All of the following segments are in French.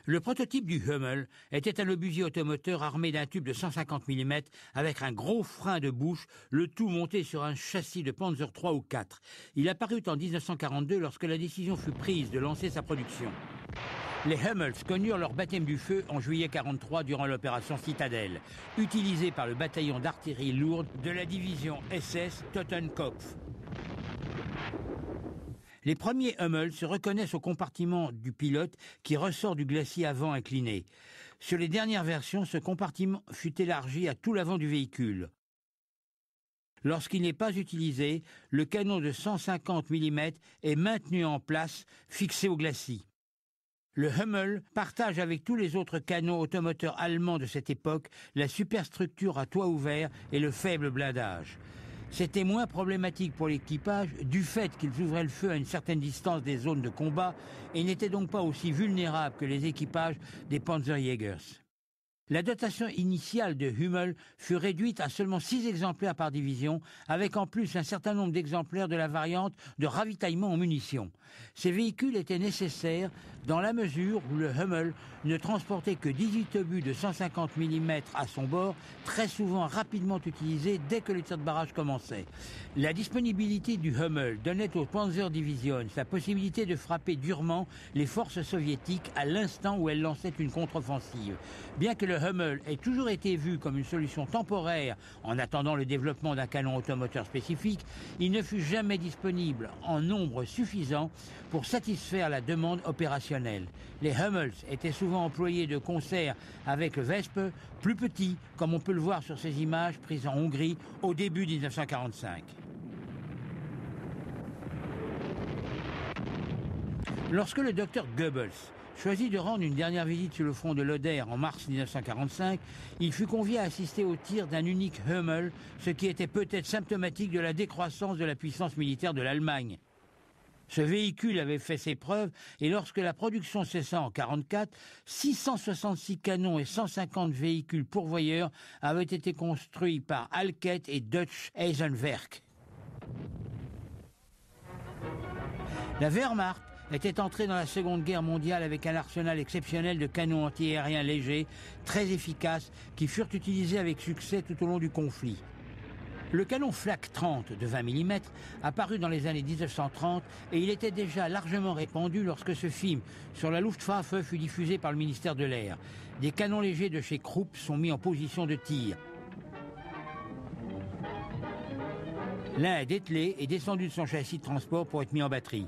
Le prototype du Hummel était un obusier automoteur armé d'un tube de 150 mm avec un gros frein de bouche, le tout monté sur un châssis de Panzer III ou IV. Il apparut en 1942 lorsque la décision fut prise de lancer sa production. Les Hummels connurent leur baptême du feu en juillet 1943 durant l'opération Citadelle, utilisée par le bataillon d'artillerie lourde de la division SS Totenkopf. Les premiers Hummel se reconnaissent au compartiment du pilote qui ressort du glacis avant incliné. Sur les dernières versions, ce compartiment fut élargi à tout l'avant du véhicule. Lorsqu'il n'est pas utilisé, le canon de 150 mm est maintenu en place, fixé au glacis. Le Hummel partage avec tous les autres canons automoteurs allemands de cette époque la superstructure à toit ouvert et le faible blindage. C'était moins problématique pour l'équipage du fait qu'ils ouvraient le feu à une certaine distance des zones de combat et n'étaient donc pas aussi vulnérables que les équipages des Panzerjägers. La dotation initiale de Hummel fut réduite à seulement 6 exemplaires par division, avec en plus un certain nombre d'exemplaires de la variante de ravitaillement en munitions. Ces véhicules étaient nécessaires dans la mesure où le Hummel ne transportait que 18 obus de 150 mm à son bord, très souvent rapidement utilisés dès que le tir de barrage commençait. La disponibilité du Hummel donnait aux Panzerdivision la possibilité de frapper durement les forces soviétiques à l'instant où elles lançaient une contre-offensive. Bien que le Hummel ait toujours été vu comme une solution temporaire en attendant le développement d'un canon automoteur spécifique, il ne fut jamais disponible en nombre suffisant pour satisfaire la demande opérationnelle. Les Hummels étaient souvent employés de concert avec le Wespe, plus petit, comme on peut le voir sur ces images prises en Hongrie au début 1945. Lorsque le docteur Goebbels choisit de rendre une dernière visite sur le front de l'Oder en mars 1945, il fut convié à assister au tir d'un unique Hummel, ce qui était peut-être symptomatique de la décroissance de la puissance militaire de l'Allemagne. Ce véhicule avait fait ses preuves et lorsque la production cessa en 1944, 666 canons et 150 véhicules pourvoyeurs avaient été construits par Alket et Deutsche Eisenwerk. La Wehrmacht était entré dans la Seconde Guerre mondiale avec un arsenal exceptionnel de canons antiaériens légers, très efficaces, qui furent utilisés avec succès tout au long du conflit. Le canon Flak 30 de 20 mm apparut dans les années 1930 et il était déjà largement répandu lorsque ce film sur la Luftwaffe fut diffusé par le ministère de l'Air. Des canons légers de chez Krupp sont mis en position de tir. L'un est dételé et descendu de son châssis de transport pour être mis en batterie.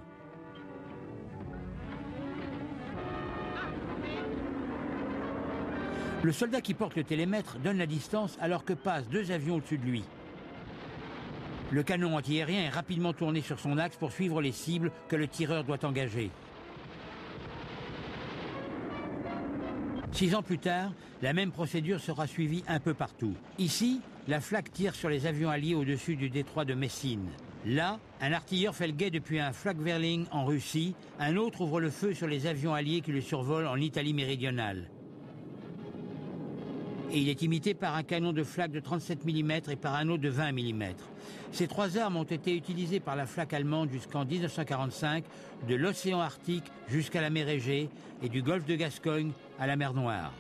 Le soldat qui porte le télémètre donne la distance alors que passent 2 avions au-dessus de lui. Le canon antiaérien est rapidement tourné sur son axe pour suivre les cibles que le tireur doit engager. 6 ans plus tard, la même procédure sera suivie un peu partout. Ici, la Flak tire sur les avions alliés au-dessus du détroit de Messine. Là, un artilleur fait le guet depuis un Flak-Whirling en Russie, un autre ouvre le feu sur les avions alliés qui le survolent en Italie méridionale. Et il est imité par un canon de Flak de 37 mm et par un autre de 20 mm. Ces 3 armes ont été utilisées par la Flak allemande jusqu'en 1945, de l'océan Arctique jusqu'à la mer Égée et du golfe de Gascogne à la mer Noire.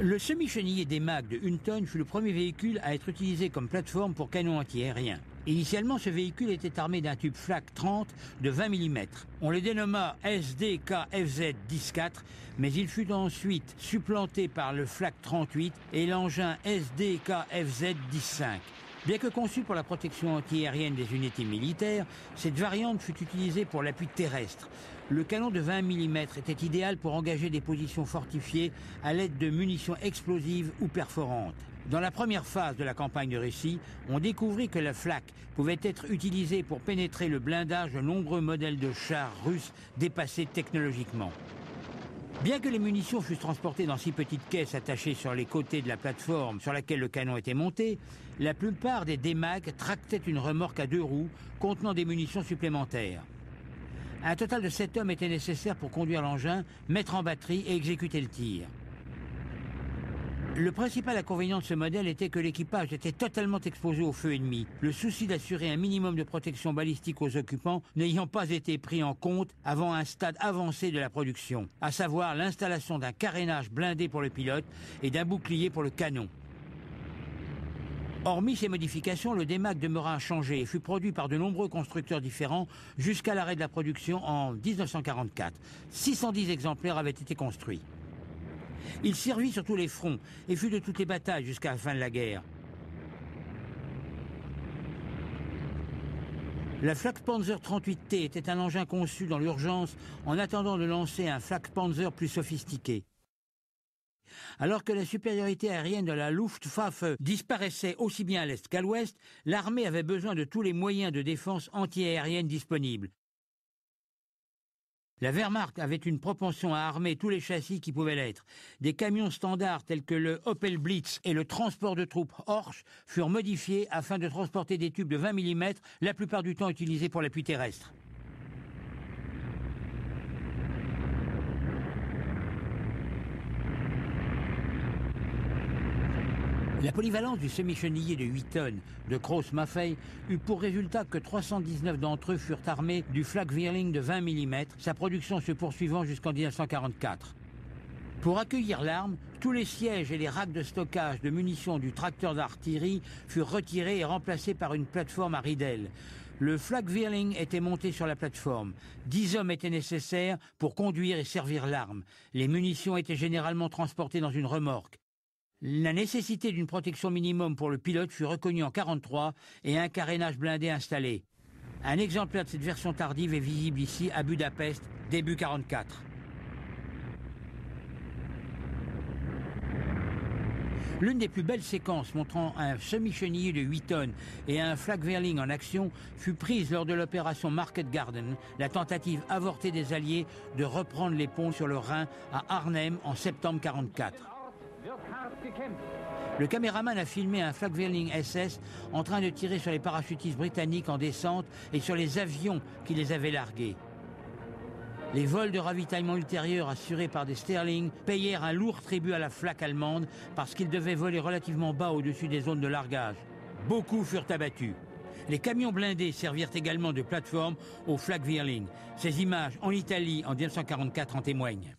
Le semi-chenillé des MAG de 1 tonne fut le premier véhicule à être utilisé comme plateforme pour canon antiaérien. Initialement, ce véhicule était armé d'un tube Flak 30 de 20 mm. On le dénomma SDK-FZ 10-4, mais il fut ensuite supplanté par le Flak 38 et l'engin SDK-FZ 10-5. Bien que conçu pour la protection antiaérienne des unités militaires, cette variante fut utilisée pour l'appui terrestre. Le canon de 20 mm était idéal pour engager des positions fortifiées à l'aide de munitions explosives ou perforantes. Dans la première phase de la campagne de Russie, on découvrit que la Flak pouvait être utilisée pour pénétrer le blindage de nombreux modèles de chars russes dépassés technologiquement. Bien que les munitions fussent transportées dans 6 petites caisses attachées sur les côtés de la plateforme sur laquelle le canon était monté, la plupart des DMAG tractaient une remorque à 2 roues contenant des munitions supplémentaires. Un total de 7 hommes était nécessaire pour conduire l'engin, mettre en batterie et exécuter le tir. Le principal inconvénient de ce modèle était que l'équipage était totalement exposé au feu ennemi, le souci d'assurer un minimum de protection balistique aux occupants n'ayant pas été pris en compte avant un stade avancé de la production, à savoir l'installation d'un carénage blindé pour le pilote et d'un bouclier pour le canon. Hormis ces modifications, le Demag demeura inchangé et fut produit par de nombreux constructeurs différents jusqu'à l'arrêt de la production en 1944. 610 exemplaires avaient été construits. Il servit sur tous les fronts et fut de toutes les batailles jusqu'à la fin de la guerre. La Flakpanzer 38T était un engin conçu dans l'urgence en attendant de lancer un Flakpanzer plus sophistiqué. Alors que la supériorité aérienne de la Luftwaffe disparaissait aussi bien à l'est qu'à l'ouest, l'armée avait besoin de tous les moyens de défense antiaérienne disponibles. La Wehrmacht avait une propension à armer tous les châssis qui pouvaient l'être. Des camions standards tels que le Opel Blitz et le transport de troupes Horch furent modifiés afin de transporter des tubes de 20 mm, la plupart du temps utilisés pour l'appui terrestre. La polyvalence du semi-chenillé de 8 tonnes de Krauss-Maffei eut pour résultat que 319 d'entre eux furent armés du Flak-Vierling de 20 mm, sa production se poursuivant jusqu'en 1944. Pour accueillir l'arme, tous les sièges et les racks de stockage de munitions du tracteur d'artillerie furent retirés et remplacés par une plateforme à ridelles. Le Flak-Vierling était monté sur la plateforme. 10 hommes étaient nécessaires pour conduire et servir l'arme. Les munitions étaient généralement transportées dans une remorque. La nécessité d'une protection minimum pour le pilote fut reconnue en 1943 et un carénage blindé installé. Un exemplaire de cette version tardive est visible ici à Budapest, début 1944. L'une des plus belles séquences montrant un semi-chenillé de 8 tonnes et un Flak-Vierling en action fut prise lors de l'opération Market Garden, la tentative avortée des Alliés de reprendre les ponts sur le Rhin à Arnhem en septembre 1944. Le caméraman a filmé un Flak-Vierling SS en train de tirer sur les parachutistes britanniques en descente et sur les avions qui les avaient largués. Les vols de ravitaillement ultérieurs assurés par des Sterling payèrent un lourd tribut à la Flak allemande parce qu'ils devaient voler relativement bas au-dessus des zones de largage. Beaucoup furent abattus. Les camions blindés servirent également de plateforme au Flak-Vierling. Ces images en Italie en 1944 en témoignent.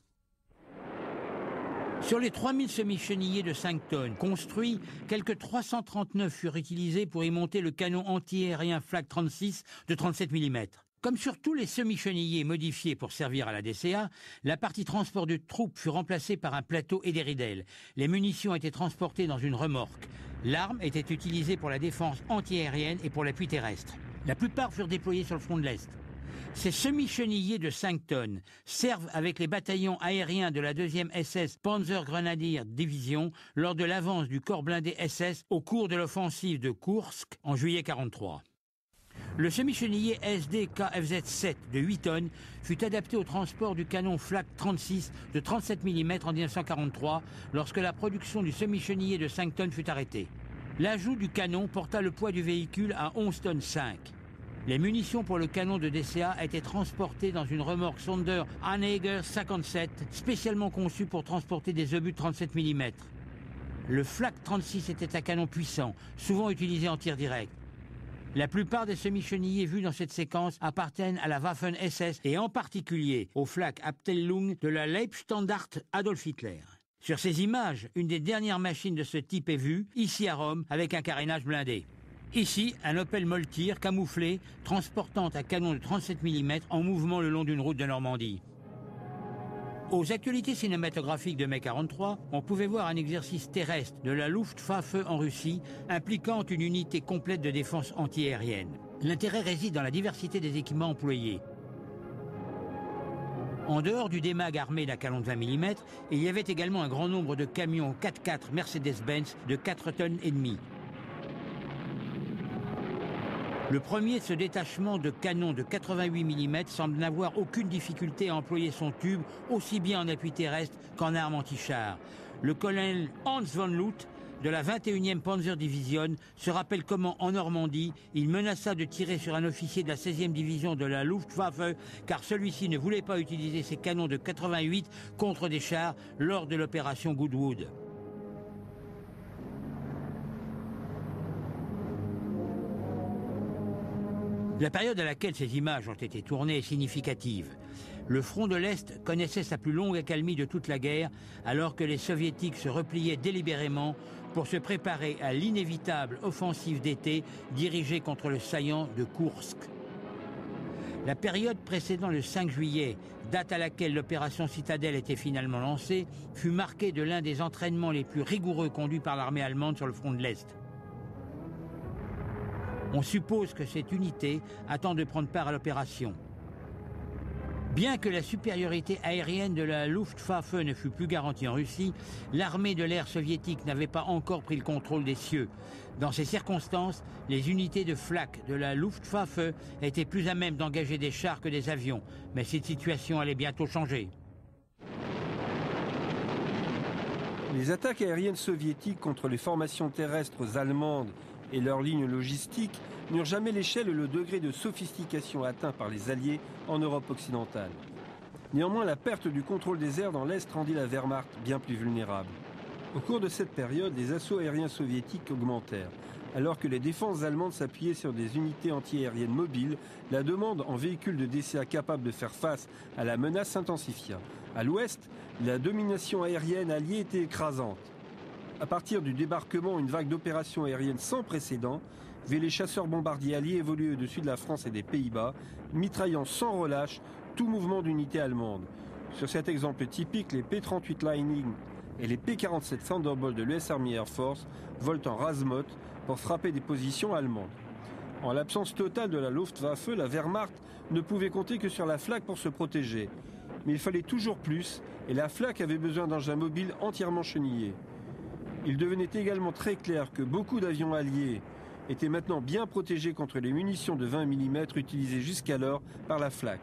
Sur les 3000 semi-chenillés de 5 tonnes construits, quelques 339 furent utilisés pour y monter le canon anti-aérien Flak 36 de 37 mm. Comme sur tous les semi-chenillés modifiés pour servir à la DCA, la partie transport de troupes fut remplacée par un plateau et des ridelles. Les munitions étaient transportées dans une remorque. L'arme était utilisée pour la défense anti-aérienne et pour l'appui terrestre. La plupart furent déployés sur le front de l'Est. Ces semi-chenillés de 5 tonnes servent avec les bataillons aériens de la 2e SS Panzergrenadier Division lors de l'avance du corps blindé SS au cours de l'offensive de Koursk en juillet 1943. Le semi-chenillé SD KFZ-7 de 8 tonnes fut adapté au transport du canon Flak 36 de 37 mm en 1943 lorsque la production du semi-chenillé de 5 tonnes fut arrêtée. L'ajout du canon porta le poids du véhicule à 11 tonnes 5. Les munitions pour le canon de DCA étaient transportées dans une remorque Sonder Anhäger 57, spécialement conçue pour transporter des obus de 37 mm. Le Flak 36 était un canon puissant, souvent utilisé en tir direct. La plupart des semi-chenillés vus dans cette séquence appartiennent à la Waffen-SS et en particulier au Flak Abteilung de la Leibstandart Adolf Hitler. Sur ces images, une des dernières machines de ce type est vue, ici à Rome, avec un carénage blindé. Ici, un Opel Moltir camouflé, transportant un canon de 37 mm en mouvement le long d'une route de Normandie. Aux actualités cinématographiques de mai 1943, on pouvait voir un exercice terrestre de la Luftwaffe en Russie, impliquant une unité complète de défense antiaérienne. L'intérêt réside dans la diversité des équipements employés. En dehors du Demag armé d'un canon de 20 mm, il y avait également un grand nombre de camions 4x4 Mercedes-Benz de 4 tonnes et demie. Le premier de ce détachement de canons de 88 mm semble n'avoir aucune difficulté à employer son tube aussi bien en appui terrestre qu'en arme anti-char. Le colonel Hans von Luth de la 21e Panzer Division se rappelle comment, en Normandie, il menaça de tirer sur un officier de la 16e division de la Luftwaffe car celui-ci ne voulait pas utiliser ses canons de 88 contre des chars lors de l'opération Goodwood. La période à laquelle ces images ont été tournées est significative. Le front de l'Est connaissait sa plus longue accalmie de toute la guerre, alors que les Soviétiques se repliaient délibérément pour se préparer à l'inévitable offensive d'été dirigée contre le saillant de Koursk. La période précédant le 5 juillet, date à laquelle l'opération Citadelle était finalement lancée, fut marquée de l'un des entraînements les plus rigoureux conduits par l'armée allemande sur le front de l'Est. On suppose que cette unité attend de prendre part à l'opération. Bien que la supériorité aérienne de la Luftwaffe ne fût plus garantie en Russie, l'armée de l'air soviétique n'avait pas encore pris le contrôle des cieux. Dans ces circonstances, les unités de flak de la Luftwaffe étaient plus à même d'engager des chars que des avions. Mais cette situation allait bientôt changer. Les attaques aériennes soviétiques contre les formations terrestres allemandes et leurs lignes logistiques n'eurent jamais l'échelle et le degré de sophistication atteint par les Alliés en Europe occidentale. Néanmoins, la perte du contrôle des airs dans l'Est rendit la Wehrmacht bien plus vulnérable. Au cours de cette période, les assauts aériens soviétiques augmentèrent. Alors que les défenses allemandes s'appuyaient sur des unités antiaériennes mobiles, la demande en véhicules de DCA capables de faire face à la menace s'intensifia. À l'ouest, la domination aérienne alliée était écrasante. À partir du débarquement, une vague d'opérations aériennes sans précédent vit les chasseurs-bombardiers alliés évoluer au-dessus de la France et des Pays-Bas, mitraillant sans relâche tout mouvement d'unités allemandes. Sur cet exemple typique, les P-38 Lightning et les P-47 Thunderbolt de l'US Army Air Force volent en rase-motte pour frapper des positions allemandes. En l'absence totale de la Luftwaffe, la Wehrmacht ne pouvait compter que sur la Flak pour se protéger. Mais il fallait toujours plus, et la Flak avait besoin d'engins mobiles entièrement chenillés. Il devenait également très clair que beaucoup d'avions alliés étaient maintenant bien protégés contre les munitions de 20 mm utilisées jusqu'alors par la Flak.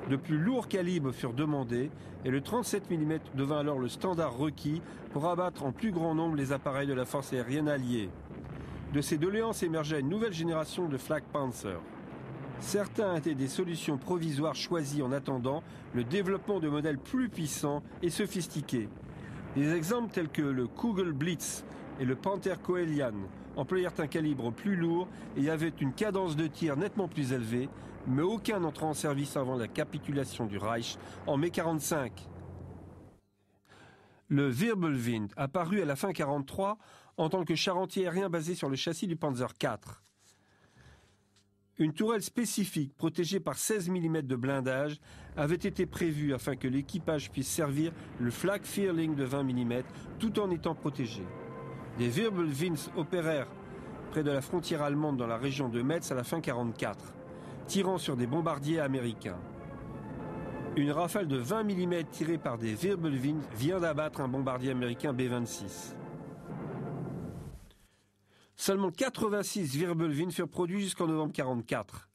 De plus lourds calibres furent demandés et le 37 mm devint alors le standard requis pour abattre en plus grand nombre les appareils de la force aérienne alliée. De ces doléances émergea une nouvelle génération de Flak Panzer. Certains étaient des solutions provisoires choisies en attendant le développement de modèles plus puissants et sophistiqués. Des exemples tels que le Kugel Blitz et le Panther Coelian employèrent un calibre plus lourd et avaient une cadence de tir nettement plus élevée, mais aucun n'entra en service avant la capitulation du Reich en mai 1945. Le Wirbelwind apparut à la fin 1943 en tant que char anti-aérien basé sur le châssis du Panzer IV. Une tourelle spécifique protégée par 16 mm de blindage avait été prévue afin que l'équipage puisse servir le Flak Vierling de 20 mm tout en étant protégé. Des Wirbelwinds opérèrent près de la frontière allemande dans la région de Metz à la fin 1944, tirant sur des bombardiers américains. Une rafale de 20 mm tirée par des Wirbelwinds vient d'abattre un bombardier américain B-26. Seulement 86 Wirbelwind furent produits jusqu'en novembre 1944.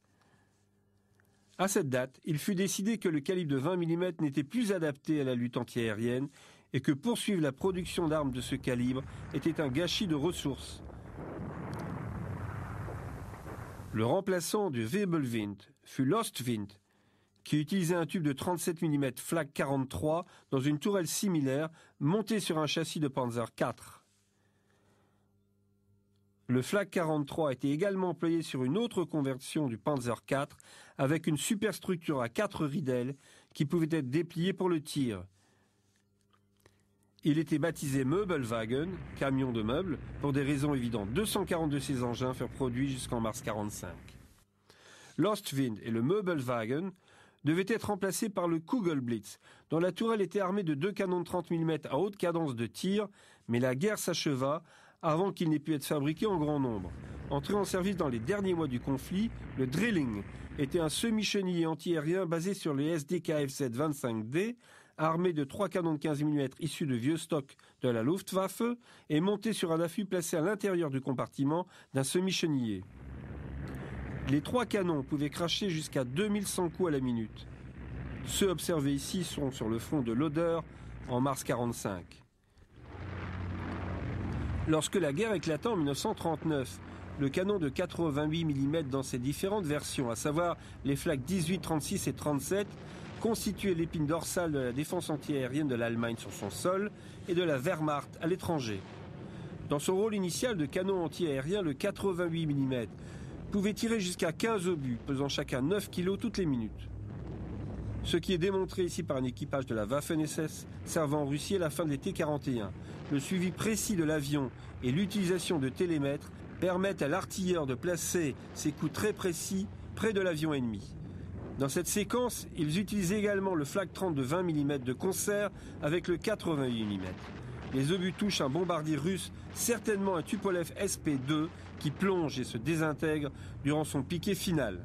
À cette date, il fut décidé que le calibre de 20 mm n'était plus adapté à la lutte antiaérienne et que poursuivre la production d'armes de ce calibre était un gâchis de ressources. Le remplaçant du Wirbelwind fut l'Ostwind, qui utilisait un tube de 37 mm Flak 43 dans une tourelle similaire montée sur un châssis de Panzer IV. Le Flak 43 était également employé sur une autre conversion du Panzer IV avec une superstructure à 4 ridelles qui pouvait être dépliée pour le tir. Il était baptisé Möbelwagen, camion de meubles, pour des raisons évidentes. 240 de ces engins furent produits jusqu'en mars 1945. L'Ostwind et le Möbelwagen devaient être remplacés par le Kugelblitz, dont la tourelle était armée de 2 canons de 30 mm à haute cadence de tir, mais la guerre s'acheva avant qu'il n'ait pu être fabriqué en grand nombre. Entré en service dans les derniers mois du conflit, le Drilling était un semi-chenillé antiaérien basé sur les SD-KFZ-25D, armé de 3 canons de 15 mm issus de vieux stocks de la Luftwaffe et monté sur un affût placé à l'intérieur du compartiment d'un semi-chenillé. Les 3 canons pouvaient cracher jusqu'à 2100 coups à la minute. Ceux observés ici sont sur le front de l'Oder en mars 1945. Lorsque la guerre éclata en 1939, le canon de 88 mm dans ses différentes versions, à savoir les Flak 18, 36 et 37, constituait l'épine dorsale de la défense antiaérienne de l'Allemagne sur son sol et de la Wehrmacht à l'étranger. Dans son rôle initial de canon antiaérien, le 88 mm pouvaient tirer jusqu'à 15 obus, pesant chacun 9 kg toutes les minutes. Ce qui est démontré ici par un équipage de la Waffen-SS servant en Russie à la fin de l'été 41. Le suivi précis de l'avion et l'utilisation de télémètres permettent à l'artilleur de placer ses coups très précis près de l'avion ennemi. Dans cette séquence, ils utilisent également le Flak 30 de 20 mm de concert avec le 88 mm. Les obus touchent un bombardier russe, certainement un Tupolev SP-2, qui plonge et se désintègre durant son piqué final.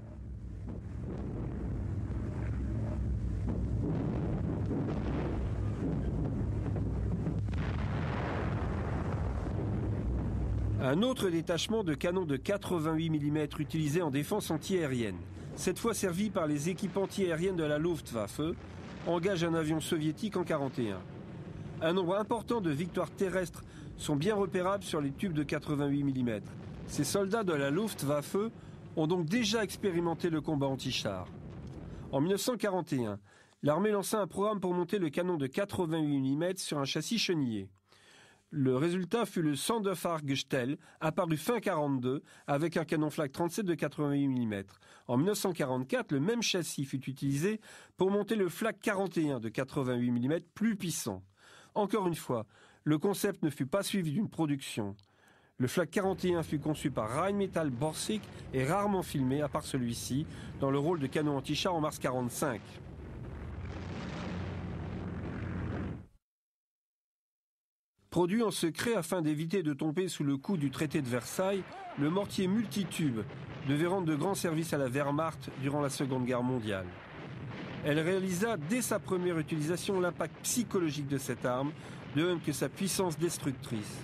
Un autre détachement de canons de 88 mm utilisé en défense antiaérienne, cette fois servi par les équipes antiaériennes de la Luftwaffe, engage un avion soviétique en 1941. Un nombre important de victoires terrestres sont bien repérables sur les tubes de 88 mm. Ces soldats de la Luftwaffe ont donc déjà expérimenté le combat anti-char. En 1941, l'armée lança un programme pour monter le canon de 88 mm sur un châssis chenillé. Le résultat fut le Sonderfahrgestell, apparu fin 1942, avec un canon Flak 37 de 88 mm. En 1944, le même châssis fut utilisé pour monter le Flak 41 de 88 mm, plus puissant. Encore une fois, le concept ne fut pas suivi d'une production. Le Flak 41 fut conçu par Rheinmetall Borsig et rarement filmé, à part celui-ci, dans le rôle de canon anti-char en mars 1945. Produit en secret afin d'éviter de tomber sous le coup du traité de Versailles, le mortier multitube devait rendre de grands services à la Wehrmacht durant la Seconde Guerre mondiale. Elle réalisa dès sa première utilisation l'impact psychologique de cette arme, de même que sa puissance destructrice.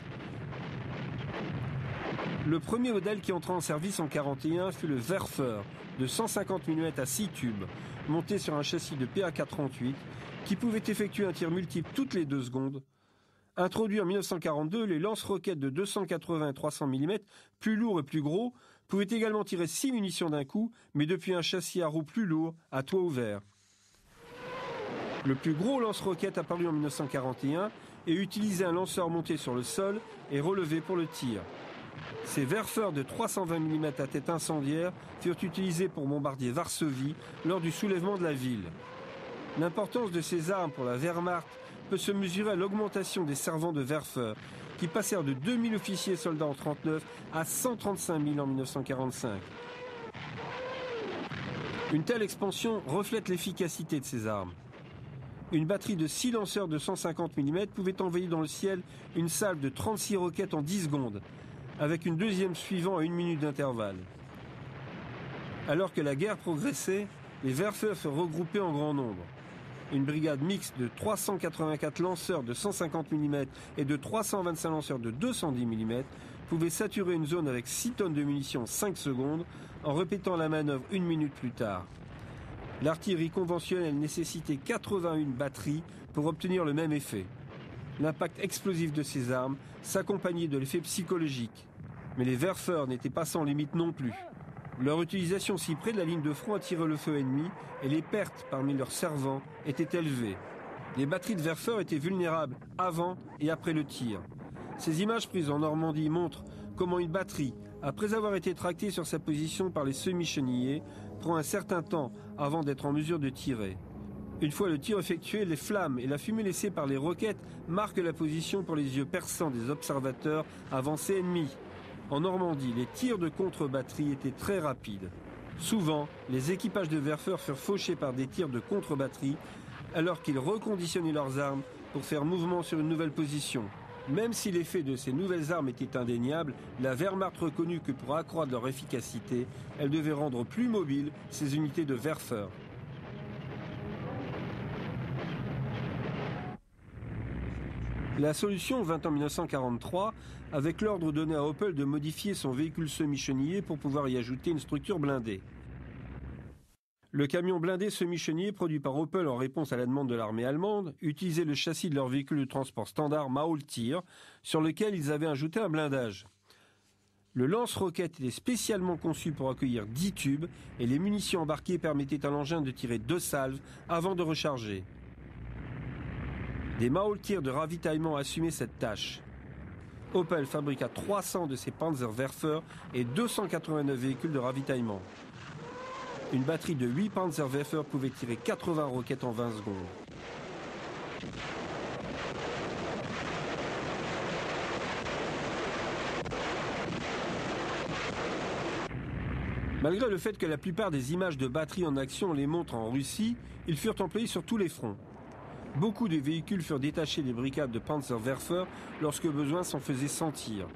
Le premier modèle qui entra en service en 1941 fut le Werfer de 150 mm à 6 tubes, monté sur un châssis de PA-438 qui pouvait effectuer un tir multiple toutes les 2 secondes. Introduits en 1942, les lance-roquettes de 280 et 300 mm, plus lourds et plus gros, pouvaient également tirer 6 munitions d'un coup, mais depuis un châssis à roues plus lourd, à toit ouvert. Le plus gros lance-roquette apparu en 1941 et utilisait un lanceur monté sur le sol et relevé pour le tir. Ces Werfer de 320 mm à tête incendiaire furent utilisés pour bombarder Varsovie lors du soulèvement de la ville. L'importance de ces armes pour la Wehrmacht peut se mesurer à l'augmentation des servants de Werfer, qui passèrent de 2000 officiers soldats en 1939 à 135 000 en 1945. Une telle expansion reflète l'efficacité de ces armes. Une batterie de 6 lanceurs de 150 mm pouvait envoyer dans le ciel une salve de 36 roquettes en 10 secondes, avec une deuxième suivant à 1 minute d'intervalle. Alors que la guerre progressait, les Werfer se regroupaient en grand nombre. Une brigade mixte de 384 lanceurs de 150 mm et de 325 lanceurs de 210 mm pouvait saturer une zone avec 6 tonnes de munitions en 5 secondes en répétant la manœuvre 1 minute plus tard. L'artillerie conventionnelle nécessitait 81 batteries pour obtenir le même effet. L'impact explosif de ces armes s'accompagnait de l'effet psychologique. Mais les Werfer n'étaient pas sans limite non plus. Leur utilisation si près de la ligne de front attirait le feu ennemi et les pertes parmi leurs servants étaient élevées. Les batteries de Werfer étaient vulnérables avant et après le tir. Ces images prises en Normandie montrent comment une batterie, après avoir été tractée sur sa position par les semi-chenillés, prend un certain temps avant d'être en mesure de tirer. Une fois le tir effectué, les flammes et la fumée laissée par les roquettes marquent la position pour les yeux perçants des observateurs avancés ennemis. En Normandie, les tirs de contre-batterie étaient très rapides. Souvent, les équipages de Werfer furent fauchés par des tirs de contre-batterie alors qu'ils reconditionnaient leurs armes pour faire mouvement sur une nouvelle position. Même si l'effet de ces nouvelles armes était indéniable, la Wehrmacht reconnut que pour accroître leur efficacité, elle devait rendre plus mobiles ses unités de Werfer. La solution vint en 1943 avec l'ordre donné à Opel de modifier son véhicule semi-chenillé pour pouvoir y ajouter une structure blindée. Le camion blindé semi-chenillé produit par Opel en réponse à la demande de l'armée allemande utilisait le châssis de leur véhicule de transport standard Maultier sur lequel ils avaient ajouté un blindage. Le lance-roquette était spécialement conçu pour accueillir 10 tubes et les munitions embarquées permettaient à l'engin de tirer 2 salves avant de recharger. Des Maultiers de ravitaillement assumaient cette tâche. Opel fabriqua 300 de ces Panzerwerfer et 289 véhicules de ravitaillement. Une batterie de 8 Panzerwerfer pouvait tirer 80 roquettes en 20 secondes. Malgré le fait que la plupart des images de batteries en action les montrent en Russie, ils furent employés sur tous les fronts. Beaucoup de véhicules furent détachés des brigades de Panzerwerfer lorsque besoin s'en faisait sentir.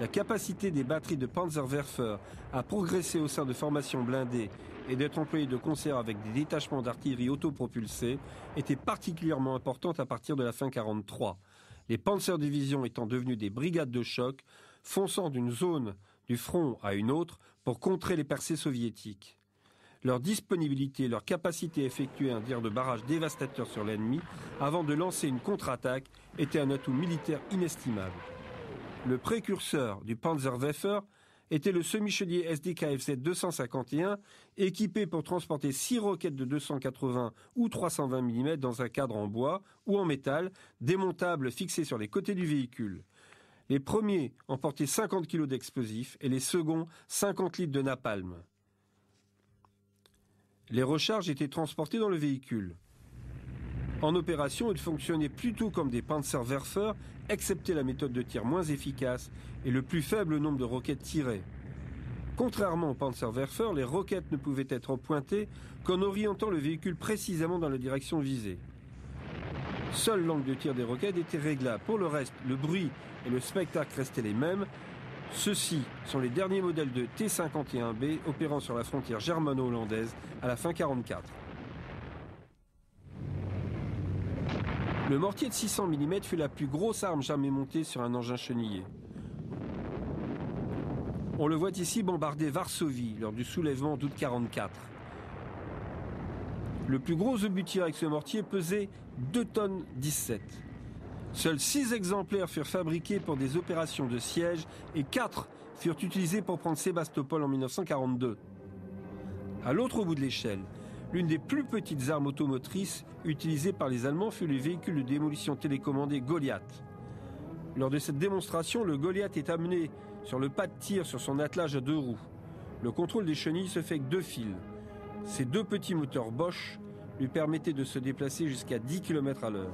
La capacité des batteries de Panzerwerfer à progresser au sein de formations blindées et d'être employées de concert avec des détachements d'artillerie autopropulsés était particulièrement importante à partir de la fin 1943. Les Panzerdivisions étant devenues des brigades de choc, fonçant d'une zone du front à une autre pour contrer les percées soviétiques. Leur disponibilité, leur capacité à effectuer un tir de barrage dévastateur sur l'ennemi avant de lancer une contre-attaque était un atout militaire inestimable. Le précurseur du Panzerwerfer était le semi-chaudier SD-KFZ 251, équipé pour transporter 6 roquettes de 280 ou 320 mm dans un cadre en bois ou en métal, démontables fixés sur les côtés du véhicule. Les premiers emportaient 50 kg d'explosifs et les seconds 50 litres de napalm. Les recharges étaient transportées dans le véhicule. En opération, ils fonctionnaient plutôt comme des Panzerwerfer, excepté la méthode de tir moins efficace et le plus faible nombre de roquettes tirées. Contrairement aux Panzerwerfer, les roquettes ne pouvaient être pointées qu'en orientant le véhicule précisément dans la direction visée. Seul l'angle de tir des roquettes était réglable. Pour le reste, le bruit et le spectacle restaient les mêmes. Ceux-ci sont les derniers modèles de T-51B opérant sur la frontière germano-hollandaise à la fin 1944. Le mortier de 600 mm fut la plus grosse arme jamais montée sur un engin chenillé. On le voit ici bombarder Varsovie lors du soulèvement d'août 1944. Le plus gros obus avec ce mortier pesait 2 tonnes 17. Seuls 6 exemplaires furent fabriqués pour des opérations de siège et 4 furent utilisés pour prendre Sébastopol en 1942. À l'autre bout de l'échelle, l'une des plus petites armes automotrices utilisées par les Allemands fut le véhicule de démolition télécommandé Goliath. Lors de cette démonstration, le Goliath est amené sur le pas de tir sur son attelage à 2 roues. Le contrôle des chenilles se fait avec 2 fils. Ces 2 petits moteurs Bosch lui permettaient de se déplacer jusqu'à 10 km à l'heure.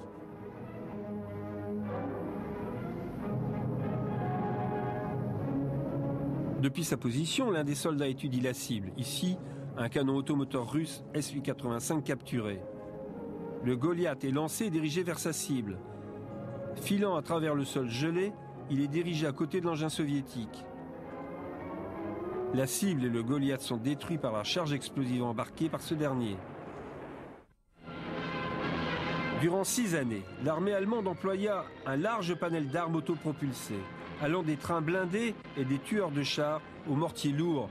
Depuis sa position, l'un des soldats étudie la cible. Ici, un canon automoteur russe Su-85 capturé. Le Goliath est lancé et dirigé vers sa cible. Filant à travers le sol gelé, il est dirigé à côté de l'engin soviétique. La cible et le Goliath sont détruits par la charge explosive embarquée par ce dernier. Durant 6 années, l'armée allemande employa un large panel d'armes autopropulsées, allant des trains blindés et des tueurs de chars aux mortiers lourds,